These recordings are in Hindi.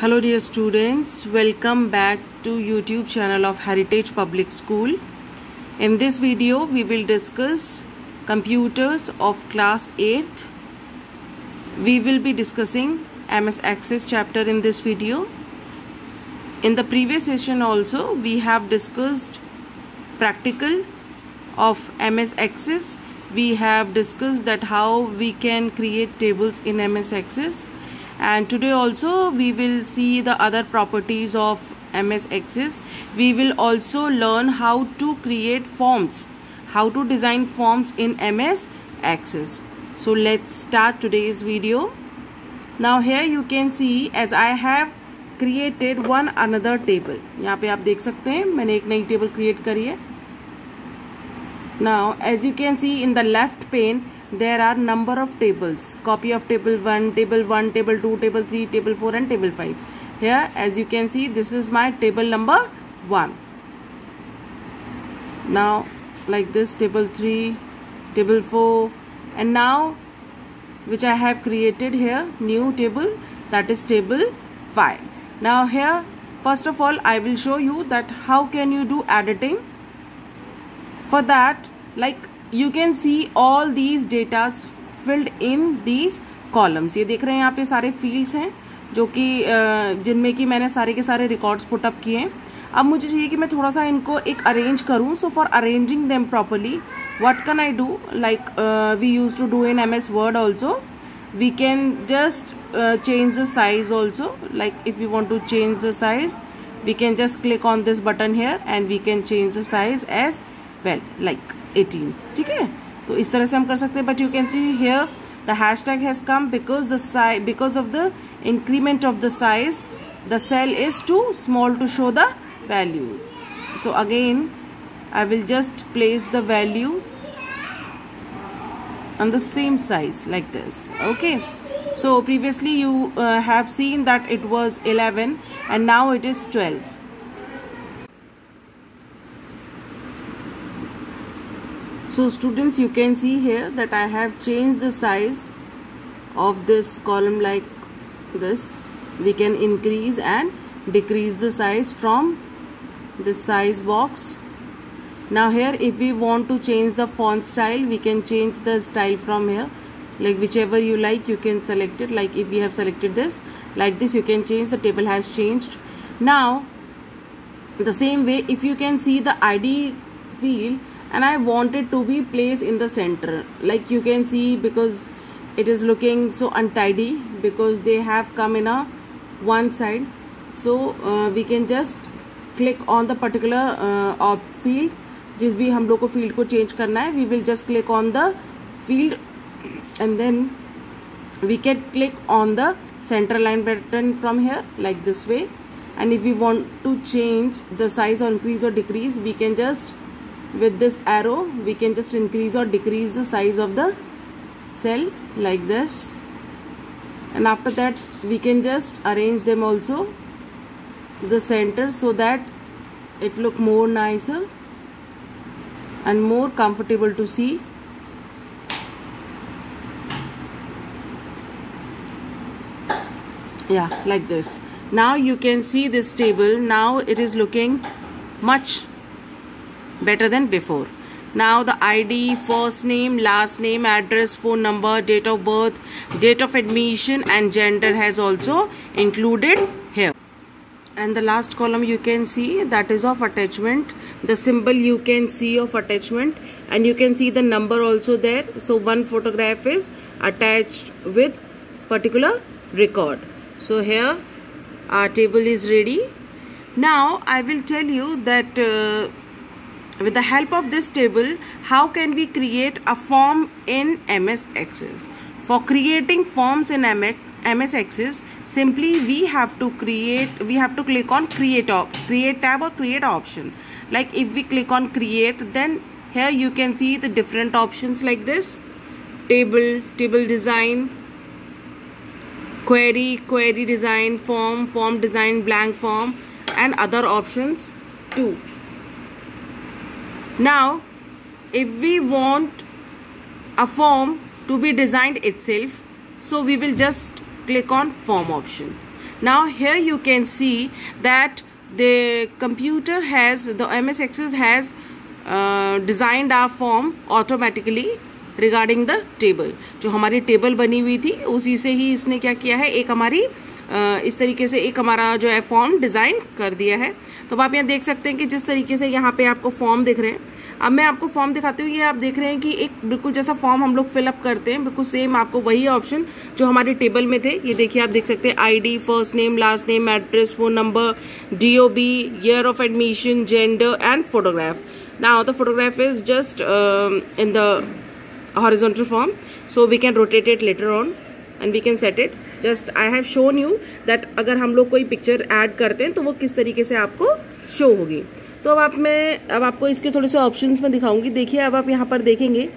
Hello dear students, welcome back to YouTube channel of Heritage Public School. In this video we will discuss computers of class 8. We will be discussing MS Access chapter in this video. In the previous session also we have discussed practical of MS Access. We have discussed that how we can create tables in MS Access. And today also we will see the other properties of MS Access. We will also learn how to create forms, how to design forms in MS Access. So let's start today's video. Now here you can see as I have created one another table. यहाँ पे आप देख सकते हैं मैंने एक नई table create करी है. Now as you can see in the left pane there are number of tables, copy of table 1, table 1, table 2, table 3, table 4 and table 5. Here as you can see this is my table number 1. Now like this table 3, table 4 and now which I have created here new table, that is table 5. Now here first of all I will show you that how can you do editing. For that, like you can see all these data filled in these columns. ये देख रहे हैं यहाँ पे सारे fields हैं जो कि जिनमें कि मैंने सारे के सारे records put up किए हैं. अब मुझे चाहिए कि मैं थोड़ा सा इनको एक arrange करूँ. So for arranging them properly, what can I do? Like we used to do in MS Word also. We can just change the size also. Like if we want to change the size, we can just click on this button here and we can change the size as well, like 18. ठीक है, तो इस तरह से हम कर सकते हैं. But you can see here the hashtag has come because the size, because of the increment of the size, the cell is too small to show the value. So again I will just place the value on the same size like this. Okay, so previously you have seen that it was 11 and now it is 12. So students, you can see here that I have changed the size of this column like this. We can increase and decrease the size from this size box. Now here if we want to change the font style, we can change the style from here. Like whichever you like you can select it. Like if we have selected this, like this you can change. The table has changed. Now the same way if you can see the ID field and I want it to be placed in the center, like you can see because it is looking so untidy because they have come in a one side. So we can just click on the particular field. जिस भी हम लोग को field को change करना है, we will just click on the field and then we can click on the center line button from here like this way. And if we want to change the size or increase or decrease, we can just with this arrow we can just increase or decrease the size of the cell like this. And after that we can just arrange them also to the center so that it look more nicer and more comfortable to see. Yeah, like this. Now you can see this table. Now it is looking much better than before. Now the ID, first name, last name, address, phone number, date of birth, date of admission and gender has also included here. And the last column you can see that is of attachment. The symbol you can see of attachment and you can see the number also there. So one photograph is attached with particular record. So here our table is ready. Now I will tell you that with the help of this table, how can we create a form in MS Access? For creating forms in MS Access, simply we have to click on create tab or create option. Like if we click on create, then here you can see the different options like this: table design, query design, form design, blank form and other options too. Now if we want a form to be designed itself, so we will just click on form option. Now here you can see that the computer has, the MS Access has designed our form automatically regarding the table. जो हमारी टेबल बनी हुई थी उसी से ही इसने क्या किया है, एक हमारी इस तरीके से एक हमारा जो है फॉर्म डिजाइन कर दिया है। तो आप यहाँ देख सकते हैं कि जिस तरीके से यहाँ पे आपको फॉर्म दिख रहे हैं। अब मैं आपको फॉर्म दिखाती हूँ। ये आप देख रहे हैं कि एक बिल्कुल जैसा फॉर्म हम लोग फिलअप करते हैं, बिल्कुल सेम आपको वही ऑप्शन जो हमारी टेबल में थे। ये देखिए, आप देख सकते हैं ID, first name, last name, address, phone number, DOB, year of admission, gender and photograph. Now the photograph is just in the horizontal form, so we can rotate it later on and we can set it. Just I have shown you that अगर हम लोग कोई पिक्चर ऐड करते हैं तो वो किस तरीके से आपको शो होगी। तो अब आपको इसके थोड़े से ऑप्शंस में दिखाऊंगी। देखिए, अब आप यहाँ पर देखेंगे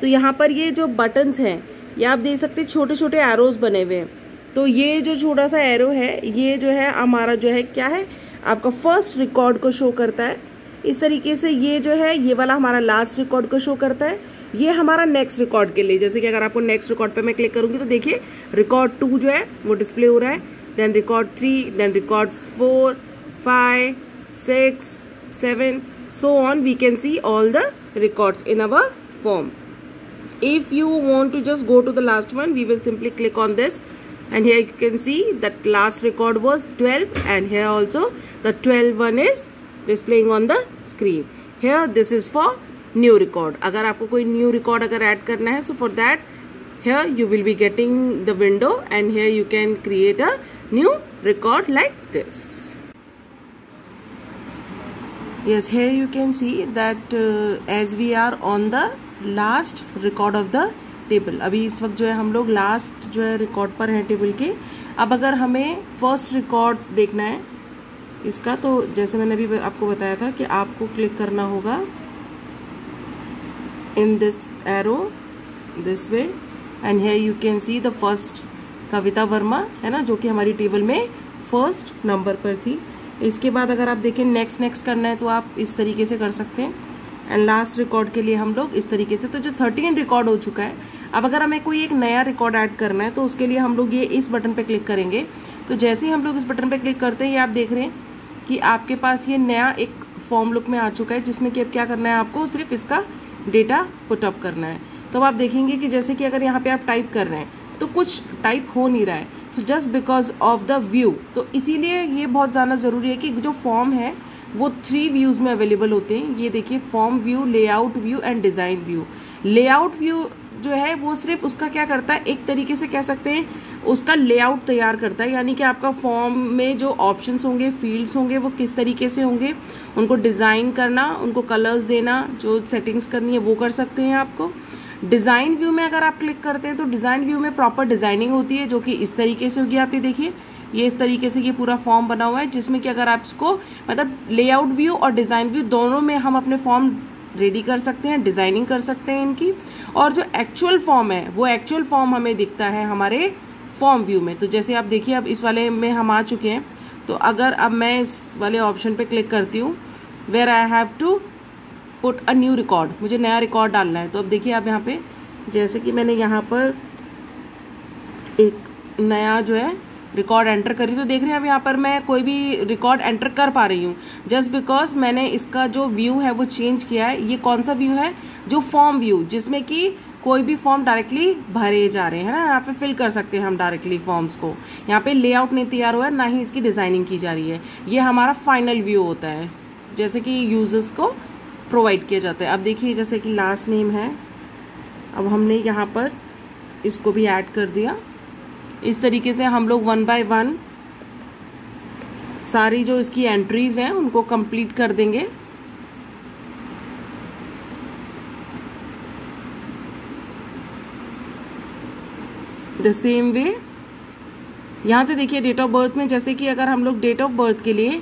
तो यहाँ पर ये जो बटन्स हैं, ये आप देख सकते हैं छोटे छोटे एरोज बने हुए हैं। तो ये जो छोटा सा एरो है, ये जो है हमारा जो है क्या है, आपका फर्स्ट रिकॉर्ड को शो करता है। इस तरीके से ये जो है, ये वाला हमारा लास्ट रिकॉर्ड को शो करता है। ये हमारा नेक्स्ट रिकॉर्ड के लिए, जैसे कि अगर आपको नेक्स्ट रिकॉर्ड पे मैं क्लिक करूंगी तो देखिए रिकॉर्ड 2 जो है वो डिस्प्ले हो रहा है, then record 3, then record 4, 5, 6, 7, so on. We can see all the records in our form. If you want to just go to the last one, we will simply click on this, and here you can see that last record was 12, and here also the 12 one is displaying on the screen. Here this is for new record. अगर आपको कोई new record अगर add करना है, so for that here you will be getting the window, and here you can create a new record like this. Yes, here you can see that as we are on the last record of the table. अभी इस वक्त जो है हम लोग लास्ट जो है रिकॉर्ड पर हैं टेबल के। अब अगर हमें फर्स्ट रिकॉर्ड देखना है इसका, तो जैसे मैंने अभी आपको बताया था कि आपको क्लिक करना होगा in this arrow this way, and here you can see the first कविता वर्मा है ना, जो कि हमारी टेबल में फर्स्ट नंबर पर थी। इसके बाद अगर आप देखें नेक्स्ट करना है तो आप इस तरीके से कर सकते हैं, एंड लास्ट रिकॉर्ड के लिए हम लोग इस तरीके से। तो जो 13 रिकॉर्ड हो चुका है, अब अगर हमें कोई एक नया रिकॉर्ड ऐड करना है तो उसके लिए हम लोग ये इस बटन पे क्लिक करेंगे। तो जैसे ही हम लोग इस बटन पे क्लिक करते हैं, ये आप देख रहे हैं कि आपके पास ये नया एक फॉर्म लुक में आ चुका है, जिसमें कि अब क्या करना है, आपको सिर्फ इसका डेटा पुटअप करना है। तो अब आप देखेंगे कि जैसे कि अगर यहाँ पे आप टाइप कर रहे हैं तो कुछ टाइप हो नहीं रहा है, so just because of the view. तो इसीलिए ये बहुत ज़्यादा ज़रूरी है कि जो फॉर्म है वो 3 व्यूज़ में अवेलेबल होते हैं। ये देखिए, form view, layout view and design view. Layout view जो है वो सिर्फ उसका क्या करता है, एक तरीके से कह सकते हैं उसका लेआउट तैयार करता है, यानी कि आपका फॉर्म में जो ऑप्शंस होंगे, फील्ड्स होंगे, वो किस तरीके से होंगे, उनको डिज़ाइन करना, उनको कलर्स देना, जो सेटिंग्स करनी है वो कर सकते हैं आपको। डिज़ाइन व्यू में अगर आप क्लिक करते हैं तो डिज़ाइन व्यू में प्रॉपर डिज़ाइनिंग होती है, जो कि इस तरीके से होगी। आप ये देखिए, ये इस तरीके से ये पूरा फॉर्म बना हुआ है, जिसमें कि अगर आप इसको मतलब लेआउट व्यू और डिज़ाइन व्यू दोनों में हम अपने फॉर्म रेडी कर सकते हैं, डिज़ाइनिंग कर सकते हैं इनकी। और जो एक्चुअल फॉर्म है वो एक्चुअल फॉर्म हमें दिखता है हमारे फॉर्म व्यू में। तो जैसे आप देखिए, अब इस वाले में हम आ चुके हैं। तो अगर अब मैं इस वाले ऑप्शन पे क्लिक करती हूँ, where I have to put a new record, मुझे नया रिकॉर्ड डालना है। तो अब देखिए, आप यहाँ पे जैसे कि मैंने यहाँ पर एक नया जो है रिकॉर्ड एंटर करी, तो देख रहे हैं अब यहाँ पर मैं कोई भी रिकॉर्ड एंटर कर पा रही हूँ, जस्ट बिकॉज मैंने इसका जो व्यू है वो चेंज किया है। ये कौन सा व्यू है, जो फॉर्म व्यू, जिसमें कि कोई भी फॉर्म डायरेक्टली भरे जा रहे हैं ना, यहाँ पे फिल कर सकते हैं हम डायरेक्टली फॉर्म्स को। यहाँ पे लेआउट नहीं तैयार हुआ है, ना ही इसकी डिजाइनिंग की जा रही है। ये हमारा फाइनल व्यू होता है, जैसे कि यूजर्स को प्रोवाइड किया जाता है। अब देखिए, जैसे कि लास्ट नेम है, अब हमने यहाँ पर इसको भी ऐड कर दिया। इस तरीके से हम लोग 1 by 1 सारी जो इसकी एंट्रीज हैं उनको कंप्लीट कर देंगे। द सेम वे यहाँ से देखिए, डेट ऑफ बर्थ में जैसे कि अगर हम लोग डेट ऑफ बर्थ के लिए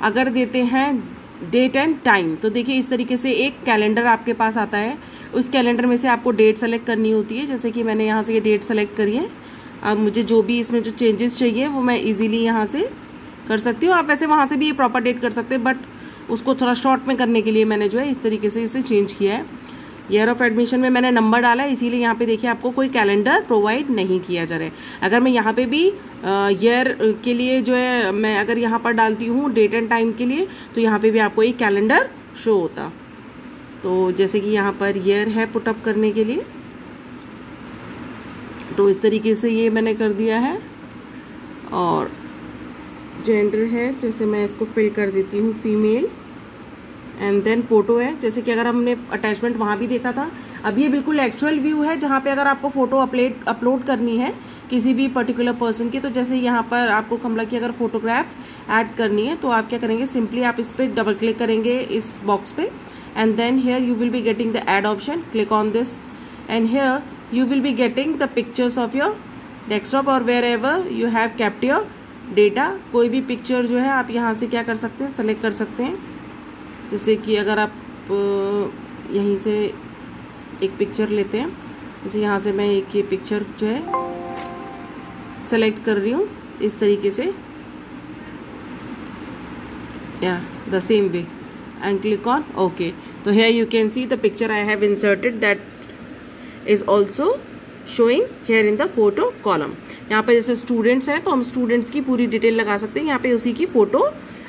अगर देते हैं डेट एंड टाइम, तो देखिए इस तरीके से एक कैलेंडर आपके पास आता है। उस कैलेंडर में से आपको डेट सेलेक्ट करनी होती है, जैसे कि मैंने यहाँ से ये डेट सेलेक्ट करी है। अब मुझे जो भी इसमें जो चेंजेस चाहिए वो मैं इजीली यहाँ से कर सकती हूँ। आप वैसे वहाँ से भी ये प्रॉपर डेट कर सकते हैं, बट उसको थोड़ा शॉर्ट में करने के लिए मैंने जो है इस तरीके से इसे चेंज किया है। ईयर ऑफ एडमिशन में मैंने नंबर डाला है, इसीलिए यहाँ पे देखिए आपको कोई कैलेंडर प्रोवाइड नहीं किया जा रहा है। अगर मैं यहाँ पे भी ईयर के लिए जो है मैं अगर यहाँ पर डालती हूँ डेट एंड टाइम के लिए, तो यहाँ पे भी आपको एक कैलेंडर शो होता। तो जैसे कि यहाँ पर ईयर है पुटअप करने के लिए, तो इस तरीके से ये मैंने कर दिया है। और जेंडर है, जैसे मैं इसको फिल कर देती हूँ फीमेल। एंड देन फोटो है, जैसे कि अगर हमने अटैचमेंट वहाँ भी देखा था, अब ये बिल्कुल एक्चुअल व्यू है जहाँ पे अगर आपको फोटो अपलोड करनी है किसी भी पर्टिकुलर पर्सन की। तो जैसे यहाँ पर आपको कमला की अगर फोटोग्राफ ऐड करनी है तो आप क्या करेंगे, सिंपली आप इस पर डबल क्लिक करेंगे इस बॉक्स पे, and then here you will be getting the add option, click on this and here you will be getting the pictures of your desktop or wherever you have kept your data। कोई भी पिक्चर जो है आप यहाँ से क्या कर सकते हैं, सेलेक्ट कर सकते हैं। जैसे कि अगर आप यहीं से एक पिक्चर लेते हैं, जैसे यहाँ से मैं एक ये पिक्चर जो है सेलेक्ट कर रही हूँ इस तरीके से, या the same way, and click on okay. तो here you can see the picture I have inserted that is also showing here in the photo column। यहाँ पे जैसे स्टूडेंट्स हैं तो हम स्टूडेंट्स की पूरी डिटेल लगा सकते हैं, यहाँ पे उसी की फोटो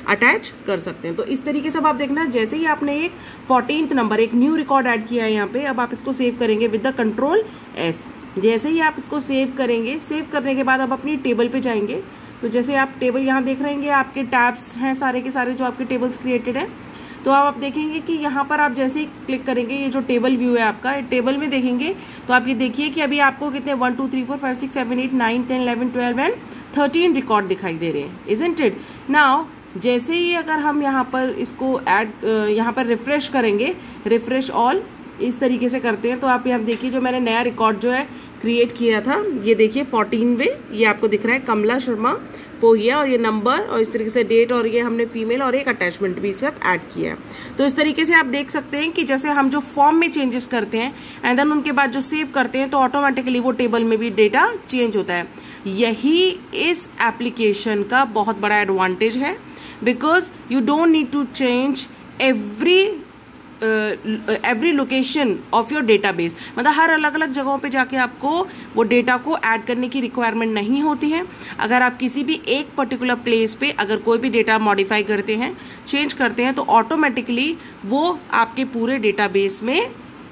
अटैच कर सकते हैं। तो इस तरीके से अब आप देखना, जैसे ही आपने एक 14th नंबर एक न्यू रिकॉर्ड ऐड किया है यहाँ पे, अब आप इसको सेव करेंगे विद द कंट्रोल एस। जैसे ही आप इसको सेव करेंगे, सेव करने के बाद आप अपनी टेबल पे जाएंगे। तो जैसे आप टेबल यहाँ देख रहे हैं, आपके टैब्स हैं सारे के सारे जो आपके टेबल्स क्रिएटेड हैं। तो आप देखेंगे कि यहाँ पर आप जैसे ही क्लिक करेंगे, ये जो टेबल व्यू है आपका, टेबल में देखेंगे तो आप ये देखिए कि अभी आपको कितने 1 2 3 4 5 6 7 8 9 10 11 12 एंड 13 रिकॉर्ड दिखाई दे रहे हैं, इजंट इट। नाउ जैसे ही अगर हम यहाँ पर इसको ऐड यहाँ पर रिफ्रेश करेंगे, रिफ्रेश ऑल इस तरीके से करते हैं, तो आप यहाँ देखिए जो मैंने नया रिकॉर्ड जो है क्रिएट किया था, ये देखिए 14वें, ये आपको दिख रहा है कमला शर्मा पोहिया, और ये नंबर और इस तरीके से डेट, और ये हमने फीमेल और एक अटैचमेंट भी इस साथ ऐड किया है। तो इस तरीके से आप देख सकते हैं कि जैसे हम जो फॉर्म में चेंजेस करते हैं एंड देन उनके बाद जो सेव करते हैं तो ऑटोमेटिकली वो टेबल में भी डेटा चेंज होता है। यही इस एप्लीकेशन का बहुत बड़ा एडवांटेज है, because you don't need to change every location of your database. मतलब हर अलग अलग जगहों पे जाके आपको वो डेटा को ऐड करने की रिक्वायरमेंट नहीं होती है। अगर आप किसी भी एक पर्टिकुलर प्लेस पे अगर कोई भी डेटा मॉडिफाई करते हैं, चेंज करते हैं, तो ऑटोमेटिकली वो आपके पूरे डेटाबेस में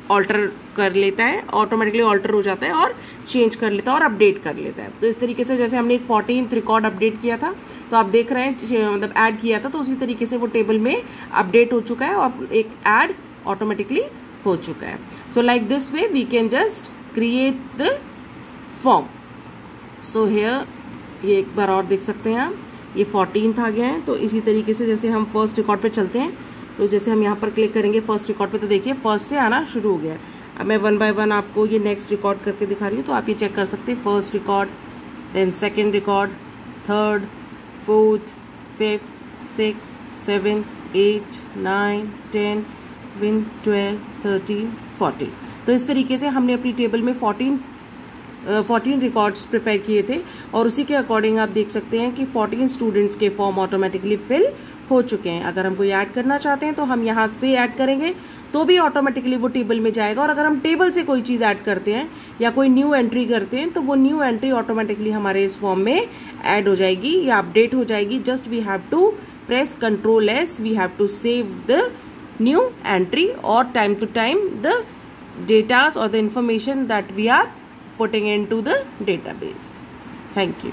ऑल्टर कर लेता है, ऑटोमेटिकली ऑल्टर हो जाता है और चेंज कर लेता है और अपडेट कर लेता है। तो इस तरीके से जैसे हमने एक 14th रिकॉर्ड अपडेट किया था, तो आप देख रहे हैं मतलब ऐड किया था, तो उसी तरीके से वो टेबल में अपडेट हो चुका है और एक ऐड ऑटोमेटिकली हो चुका है। So like this way we can just create the form. So here ये एक बार और देख सकते हैं आप, ये 14th आ गया है। तो इसी तरीके से जैसे हम फर्स्ट रिकॉर्ड पे चलते हैं, तो जैसे हम यहाँ पर क्लिक करेंगे फर्स्ट रिकॉर्ड पे, तो देखिए फर्स्ट से आना शुरू हो गया है। अब मैं 1 बाय 1 आपको ये नेक्स्ट रिकॉर्ड करके दिखा रही हूँ, तो आप ये चेक कर सकते हैं, first record, then second record, third, fourth, fifth, 6, 7, 8, 9, 10, 11, 12, 13, 14। तो इस तरीके से हमने अपनी टेबल में 14 रिकॉर्ड्स प्रिपेयर किए थे, और उसी के अकॉर्डिंग आप देख सकते हैं कि 14 स्टूडेंट्स के फॉर्म ऑटोमेटिकली फिल हो चुके हैं। अगर हम कोई ऐड करना चाहते हैं तो हम यहाँ से ऐड करेंगे तो भी ऑटोमेटिकली वो टेबल में जाएगा, और अगर हम टेबल से कोई चीज ऐड करते हैं या कोई न्यू एंट्री करते हैं तो वो न्यू एंट्री ऑटोमेटिकली हमारे इस फॉर्म में ऐड हो जाएगी या अपडेट हो जाएगी। Just we have to press Ctrl S, we have to save the new entry और time to time the datas और the information that we are putting into the database. Thank you.